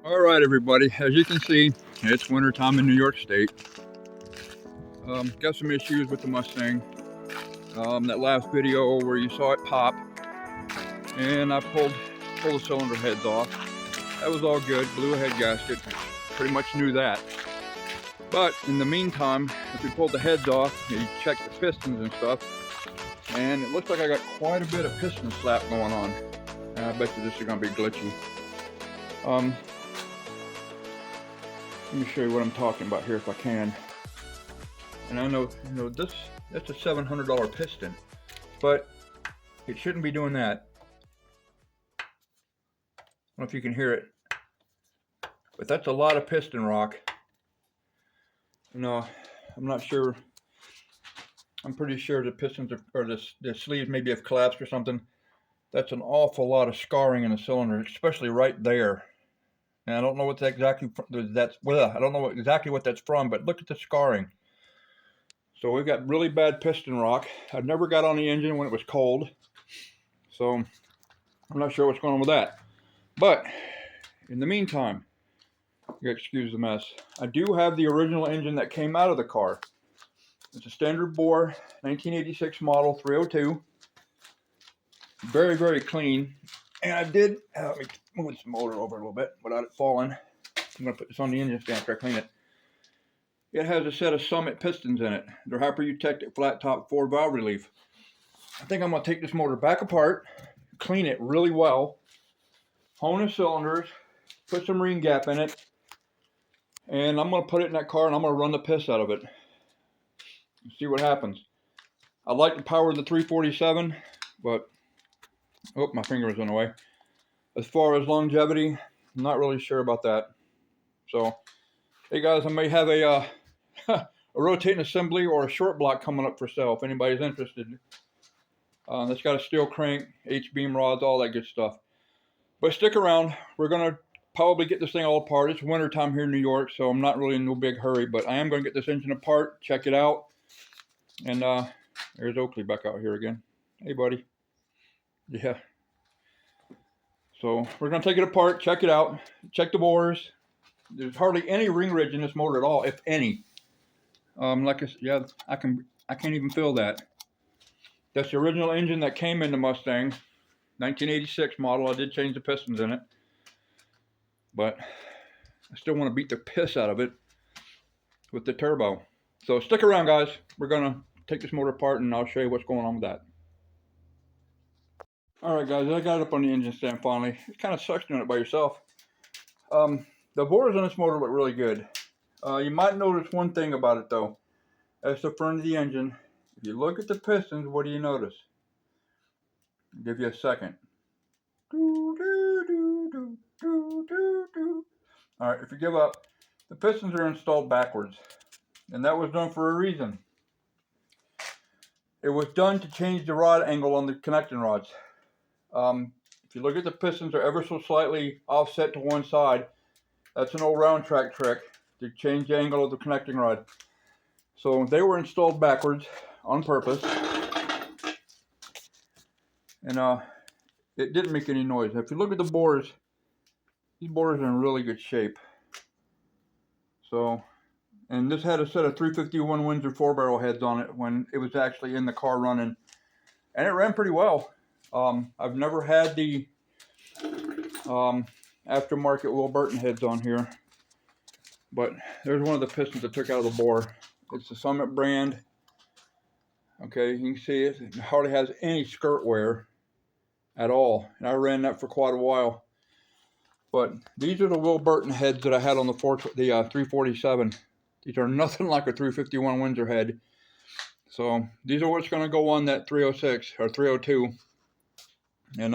All right, everybody. As you can see, it's winter time in New York State. Got some issues with the Mustang. That last video where you saw it pop, and I pulled the cylinder heads off. That was all good. Blew a head gasket. Pretty much knew that. But in the meantime, as we pulled the heads off, you check the pistons and stuff, and it looks like I got quite a bit of piston slap going on. I bet you this is going to be glitchy. Let me show you what I'm talking about here if I can. And I know, that's a $700 piston, but it shouldn't be doing that. I don't know if you can hear it, but that's a lot of piston rock. No, I'm not sure. I'm pretty sure the pistons or the sleeves maybe have collapsed or something. That's an awful lot of scarring in the cylinder, especially right there. And I don't know what exactly that's. Well, I don't know exactly what that's from, but look at the scarring. So we've got really bad piston rock. I've never got on the engine when it was cold, so I'm not sure what's going on with that. But in the meantime, you excuse the mess, I do have the original engine that came out of the car. It's a standard bore 1986 model 302. Very, very clean. And I did, let me move this motor over a little bit without it falling. I'm going to put this on the engine stand after I clean it. It has a set of Summit pistons in it. They're hyper-eutectic flat top 4 valve relief. I think I'm going to take this motor back apart, clean it really well, hone the cylinders, put some ring gap in it, and I'm going to put it in that car and I'm going to run the piss out of it. See what happens. I like the power of the 347, but oh, my finger is in the way. As far as longevity, I'm not really sure about that. So, hey guys, I may have a a rotating assembly or a short block coming up for sale if anybody's interested. It's got a steel crank, H-beam rods, all that good stuff. But stick around. We're going to probably get this thing all apart. It's winter time here in New York, so I'm not really in no big hurry, but I am going to get this engine apart, check it out. And there's Oakley back out here again. Hey, buddy. Yeah. So we're going to take it apart, check it out, check the bores. There's hardly any ring ridge in this motor at all, if any. Like I said, yeah, I can't even feel that. That's the original engine that came in the Mustang, 1986 model. I did change the pistons in it, but I still want to beat the piss out of it with the turbo. So stick around, guys. We're gonna take this motor apart and I'll show you what's going on with that. All right, guys, I got it up on the engine stand finally. It kind of sucks doing it by yourself. The bores on this motor look really good. You might notice one thing about it though. That's the front of the engine. If you look at the pistons, what do you notice? I'll give you a second. Alright, if you give up, the pistons are installed backwards. And that was done for a reason. It was done to change the rod angle on the connecting rods. If you look at the pistons, they're ever so slightly offset to one side. That's an old round track trick to change the angle of the connecting rod. So they were installed backwards on purpose. And it didn't make any noise. If you look at the bores, these bores are in really good shape. So, and this had a set of 351 Windsor 4-barrel heads on it when it was actually in the car running. And it ran pretty well. I've never had the aftermarket Will Burton heads on here. But there's one of the pistons I took out of the bore. It's the Summit brand. Okay, you can see it. It hardly has any skirt wear at all. And I ran that for quite a while. But these are the Will Burton heads that I had on the 347. These are nothing like a 351 Windsor head. So these are what's going to go on that 306 or 302. And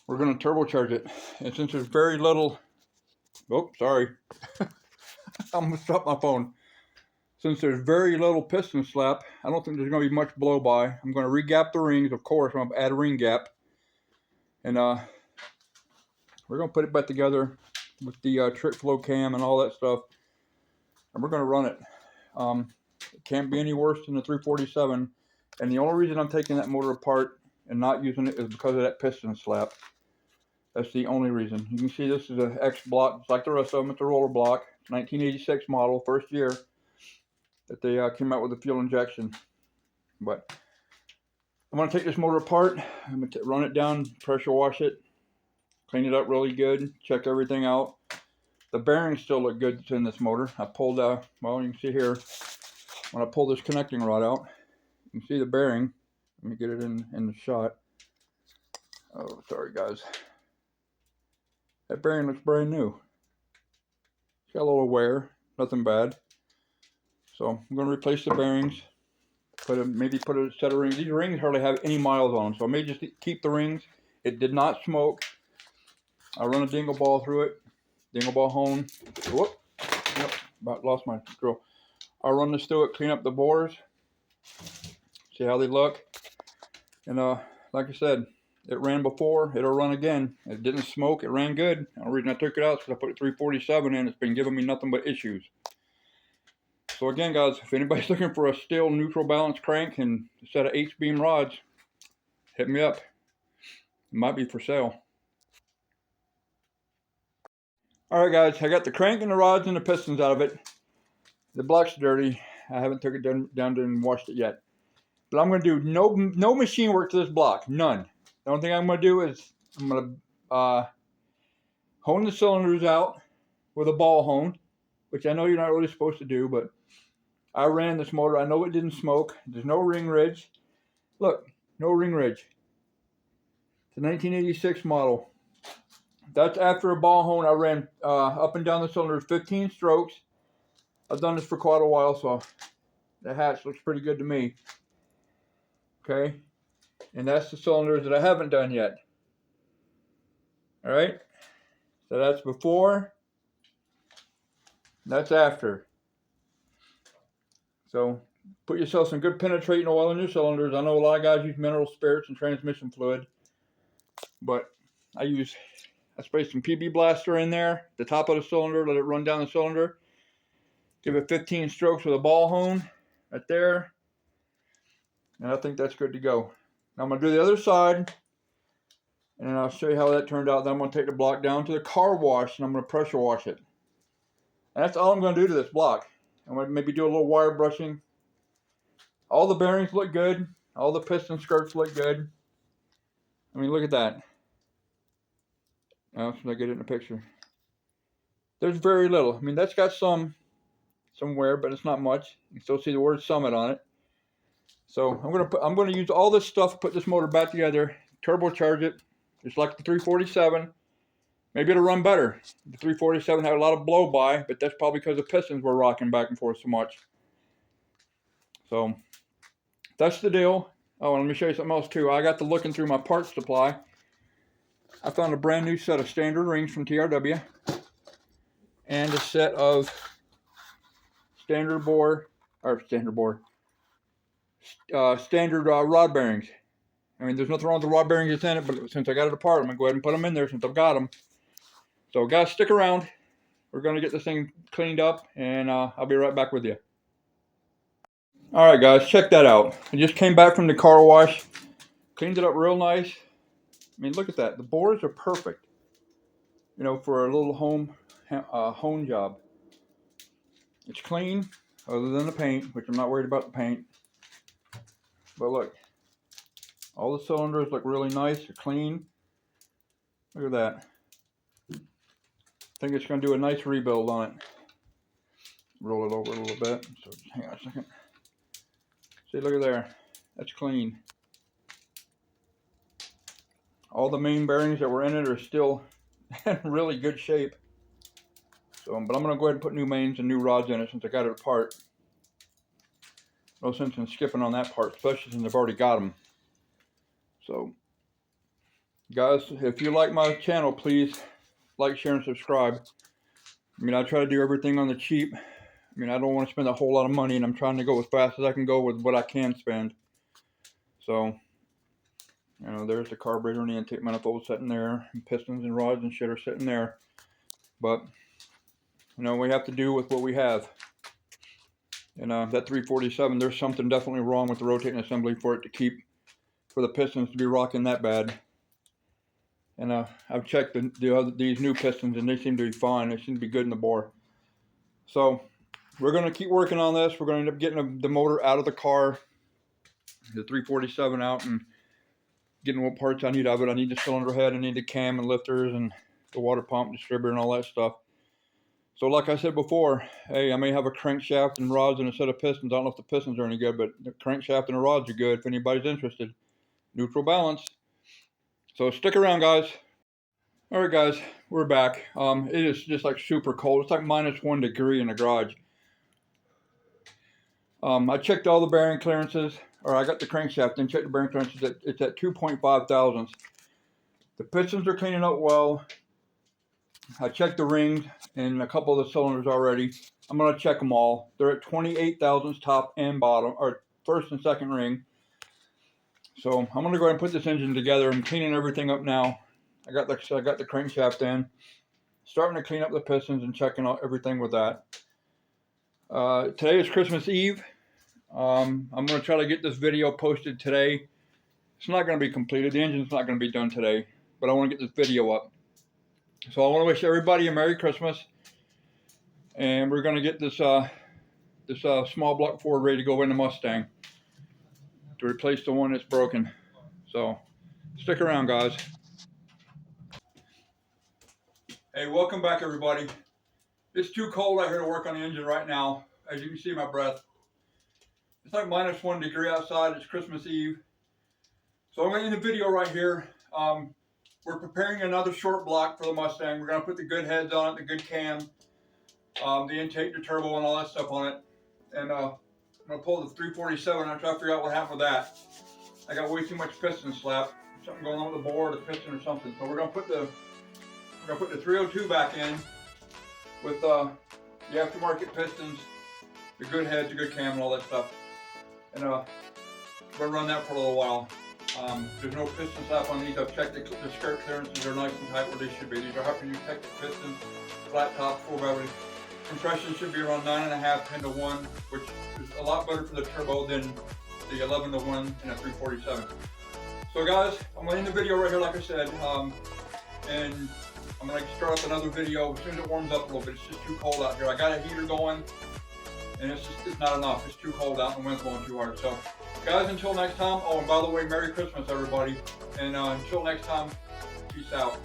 we're going to turbocharge it. And since there's very little... Oh, sorry. I almost dropped my phone. Since there's very little piston slap, I don't think there's going to be much blow by. I'm going to re-gap the rings, of course. I'm going to add a ring gap. And we're going to put it back together with the trick flow cam and all that stuff. And we're going to run it. It can't be any worse than the 347. And the only reason I'm taking that motor apart and not using it is because of that piston slap. That's the only reason. You can see this is an X block, just like the rest of them. It's a roller block. 1986 model, first year that they came out with the fuel injection. But I'm going to take this motor apart. I'm going to run it down, pressure wash it, clean it up really good, check everything out. The bearings still look good in this motor. I pulled, well, you can see here, when I pull this connecting rod out, you can see the bearing. Let me get it in the shot. Oh, sorry guys. That bearing looks brand new. It's got a little wear, nothing bad. So I'm going to replace the bearings. Maybe put a set of rings. These rings hardly have any miles on them, so I may just keep the rings. It did not smoke. I run a dingle ball through it. Dingle ball hone. Whoop. Yep, about lost my drill. I'll run this through it, clean up the bores. See how they look. And like I said, it ran before, it'll run again. It didn't smoke, it ran good. The reason I took it out is because I put a 347 in. It's been giving me nothing but issues. So again, guys, if anybody's looking for a steel neutral balance crank and a set of H-beam rods, hit me up. It might be for sale. Alright guys, I got the crank and the rods and the pistons out of it. The block's dirty. I haven't took it down and washed it yet. But I'm going to do no machine work to this block. None. The only thing I'm going to do is I'm going to hone the cylinders out with a ball hone, which I know you're not really supposed to do, but I ran this motor. I know it didn't smoke. There's no ring ridge. Look, no ring ridge. It's a 1986 model. That's after a ball hone. I ran up and down the cylinders 15 strokes. I've done this for quite a while, so the hatch looks pretty good to me. Okay, and that's the cylinders that I haven't done yet. All right, so that's before, that's after. So put yourself some good penetrating oil in your cylinders. I know a lot of guys use mineral spirits and transmission fluid, but I spray some PB Blaster in there, the top of the cylinder, let it run down the cylinder. Give it 15 strokes with a ball hone right there. And I think that's good to go. Now I'm going to do the other side, and I'll show you how that turned out. Then I'm going to take the block down to the car wash, and I'm going to pressure wash it. And that's all I'm going to do to this block. I'm going to maybe do a little wire brushing. All the bearings look good. All the piston skirts look good. I mean, look at that. Now, should I get it in the picture? There's very little. I mean, that's got some wear, but it's not much. You can still see the word Summit on it. So I'm gonna use all this stuff to put this motor back together, turbocharge it, just like the 347. Maybe it'll run better. The 347 had a lot of blow by, but that's probably because the pistons were rocking back and forth so much. So that's the deal. Oh, and let me show you something else too. I got to looking through my parts supply. I found a brand new set of standard rings from TRW and a set of standard rod bearings. I mean, there's nothing wrong with the rod bearings that's in it, but since I got it apart, I'm going to go ahead and put them in there since I've got them. So guys, stick around. We're going to get this thing cleaned up, and I'll be right back with you. All right, guys, check that out. I just came back from the car wash, cleaned it up real nice. I mean, look at that. The bores are perfect, you know, for a little hone job. It's clean, other than the paint, which I'm not worried about the paint. But look, all the cylinders look really nice, they're clean. Look at that. I think it's going to do a nice rebuild on it. Roll it over a little bit. So hang on a second. See, look at there. That's clean. All the main bearings that were in it are still in really good shape. So, but I'm going to go ahead and put new mains and new rods in it since I got it apart. No sense in skipping on that part, especially since I've already got them. So, guys, if you like my channel, please like, share, and subscribe. I mean, I try to do everything on the cheap. I mean, I don't want to spend a whole lot of money, and I'm trying to go as fast as I can go with what I can spend. So, you know, there's the carburetor and the intake manifold sitting there, and pistons and rods and shit are sitting there. But, you know, we have to do with what we have. And that 347, there's something definitely wrong with the rotating assembly for the pistons to be rocking that bad. And I've checked these new pistons, and they seem to be fine. They seem to be good in the bore. So we're going to keep working on this. We're going to end up getting the motor out of the car, the 347 out, and getting what parts I need of it. I need the cylinder head, I need the cam and lifters, and the water pump distributor and all that stuff. So like I said before, hey, I may have a crankshaft and rods and a set of pistons. I don't know if the pistons are any good, but the crankshaft and the rods are good if anybody's interested. Neutral balance. So stick around, guys. All right, guys, we're back. It is just like super cold. It's like -1 degree in the garage. I checked all the bearing clearances, or I got the crankshaft and checked the bearing clearances. It's at 2.5 thousandths. The pistons are cleaning up well. I checked the rings and a couple of the cylinders already. I'm going to check them all. They're at 28 thousandths top and bottom, or first and second ring. So I'm going to go ahead and put this engine together. I'm cleaning everything up now. I got the crankshaft in. Starting to clean up the pistons and checking out everything with that. Today is Christmas Eve. I'm going to try to get this video posted today. It's not going to be completed. The engine's not going to be done today, but I want to get this video up. So I want to wish everybody a Merry Christmas, and we're going to get this small block Ford ready to go in the Mustang to replace the one that's broken. So stick around, guys. Hey, welcome back, everybody. It's too cold out here to work on the engine right now. As you can see, my breath. It's like -1 degree outside. It's Christmas Eve. So I'm going to end the video right here. We're preparing another short block for the Mustang. We're going to put the good heads on it, the good cam, the intake, the turbo, and all that stuff on it. And I'm going to pull the 347 and try to figure out what happened with that. I got way too much piston slap. Something going on with the bore, the piston, or something. So we're going to put the 302 back in with the aftermarket pistons, the good heads, the good cam, and all that stuff. And we're going to run that for a little while. There's no piston slap on these. I've checked the skirt clearances are nice and tight where they should be. These are Hyper-U Texas pistons, flat top, full gravity. Compression should be around 9.5, 10 to 1, which is a lot better for the turbo than the 11 to 1 in a 347. So guys, I'm going to end the video right here like I said, and I'm going to start up another video as soon as it warms up a little bit. It's just too cold out here. I got a heater going, and it's not enough. It's too cold out and the wind's blowing too hard. So guys, until next time, oh, and by the way, Merry Christmas, everybody. And until next time, peace out.